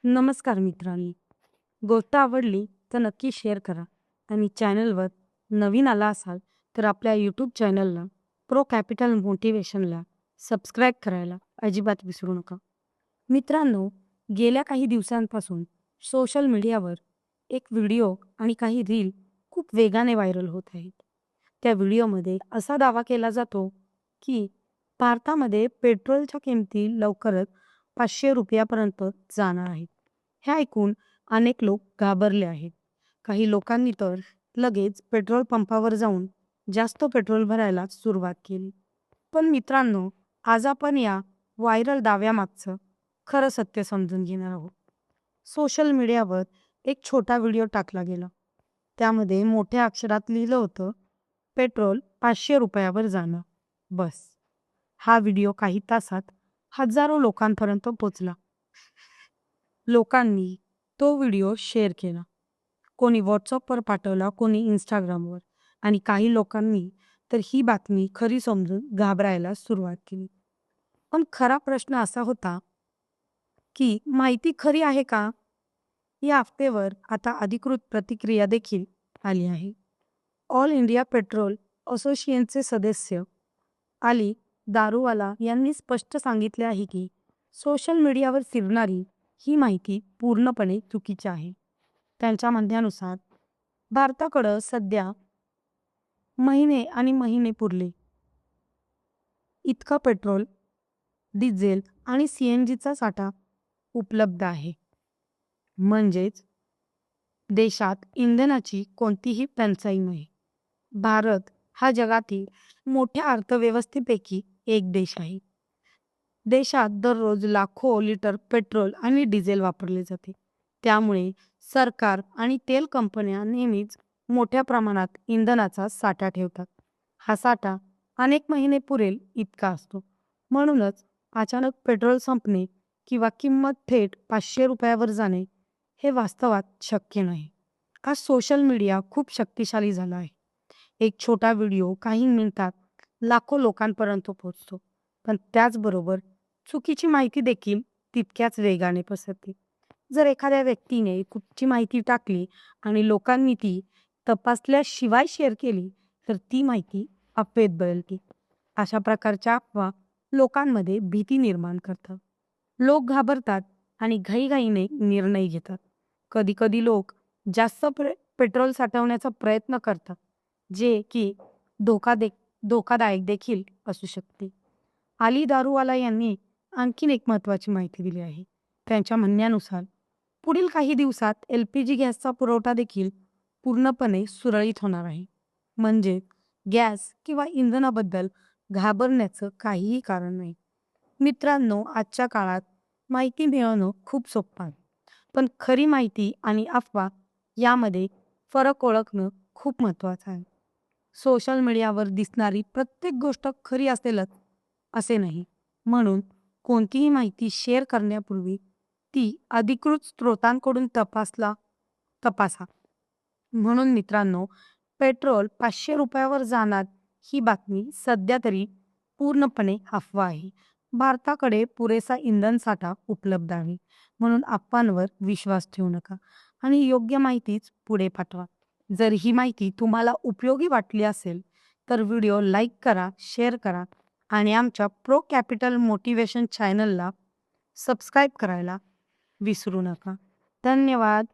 नमस्कार मित्रांनी. गोष्ट आवडली तर नक्की शेअर करा आणि चॅनलवर नवीन आला असाल तर आपल्या यूट्यूब चॅनलला प्रो कॅपिटल मोटिवेशनला सबस्क्राईब करायला अजिबात विसरू नका. मित्रांनो, गेल्या काही दिवसांपासून सोशल मीडियावर एक व्हिडिओ आणि काही रील खूप वेगाने व्हायरल होत आहेत. त्या व्हिडिओमध्ये असा दावा केला जातो की भारतामध्ये पेट्रोलच्या किमती लवकरच ₹500 जाणार आहेत. हे ऐकून अनेक लोक घाबरले आहेत. काही लोकांनी तर लगेच पेट्रोल पंपावर जाऊन जास्त पेट्रोल भरायला सुरुवात केली. पण मित्रांनो, आज आपण या व्हायरल दाव्यामागचं खरं सत्य समजून घेणार आहोत. सोशल मीडियावर एक छोटा व्हिडिओ टाकला गेला. त्यामध्ये मोठ्या अक्षरात लिहिलं होतं, पेट्रोल ₹500 जाणार. बस. हा व्हिडिओ काही तासात हजारो लोकांपर्यंत पोहोचला. लोकांनी तो व्हिडिओ शेअर केला. कोणी व्हॉट्सअपवर पाठवला, कोणी Instagramवर आणि काही लोकांनी तर ही बातमी खरी समजून घाबरायला सुरुवात केली. पण खरा प्रश्न असा होता की माहिती खरी आहे का? या अफवेवर आता अधिकृत प्रतिक्रिया देखील आली आहे. ऑल इंडिया पेट्रोल असोसिएशनचे सदस्य अली दारूवाला यांनी स्पष्ट सांगितले आहे की सोशल मीडियावर फिरणारी ही माहिती पूर्णपणे चुकीची आहे. त्यांच्या म्हणण्यानुसार भारताकडं सध्या महिने आणि महिने पुरले इतका पेट्रोल, डिझेल आणि CNGचा साठा उपलब्ध आहे. म्हणजेच देशात इंधनाची कोणतीही टंचाई नाही. भारत हा जगातील मोठ्या अर्थव्यवस्थेपैकी एक देश आहे. देशात दररोज लाखो लिटर पेट्रोल आणि डिझेल वापरले जाते. त्यामुळे सरकार आणि तेल कंपन्या नेहमीच मोठ्या प्रमाणात इंधनाचा साठा ठेवतात. हा साठा अनेक महिने पुरेल इतका असतो. म्हणूनच अचानक पेट्रोल संपणे किंवा किंमत थेट ₹500 जाणे हे वास्तवात शक्य नाही. आज सोशल मीडिया खूप शक्तिशाली झाला आहे. एक छोटा व्हिडिओ काही मिनिटात लाखो लोकांपर्यंत पोहोचतो. पण त्याचबरोबर चुकीची माहिती देखील तितक्याच वेगाने पसरते. जर एखाद्या व्यक्तीने कुठची माहिती टाकली आणि लोकांनी ती तपासल्याशिवाय शेअर केली तर ती माहिती अफवेत बदलते. अशा प्रकारच्या अफवा लोकांमध्ये भीती निर्माण करतात. लोक घाबरतात आणि घाईघाईने निर्णय घेतात. कधी-कधी लोक जास्त पेट्रोल साठवण्याचा प्रयत्न करतात, जे की धोकादायक देखील असू शकते. अली दारूवाला यांनी आणखीन एक महत्त्वाची माहिती दिली आहे. त्यांच्या म्हणण्यानुसार पुढील काही दिवसात LPG गॅसचा पुरवठा देखील पूर्णपणे सुरळीत होणार आहे. म्हणजे गॅस किंवा इंधनाबद्दल घाबरण्याचं काहीही कारण नाही. मित्रांनो, आजच्या काळात माहिती मिळवणं खूप सोपं आहे. पण खरी माहिती आणि अफवा यामध्ये फरक ओळखणं खूप महत्त्वाचं आहे. सोशल मीडियावर दिसणारी प्रत्येक गोष्ट खरी असेलच असे नाही. म्हणून कोणतीही माहिती शेअर करण्यापूर्वी ती अधिकृत स्रोतांकडून तपासा. म्हणून मित्रांनो, पेट्रोल ₹500 जाणार ही बातमी सध्या तरी पूर्णपणे अफवा आहे. भारताकडे पुरेसा इंधन साठा उपलब्ध आहे. म्हणून अफवांवर विश्वास ठेवू नका आणि योग्य माहितीच पुढे पाठवा. जर ही माहिती तुम्हाला उपयोगी वाटली असेल तर व्हिडिओ लाईक करा, शेअर करा आणि आमच्या प्रो कॅपिटल मोटिवेशन चॅनलला सबस्क्राईब करायला विसरू नका. धन्यवाद.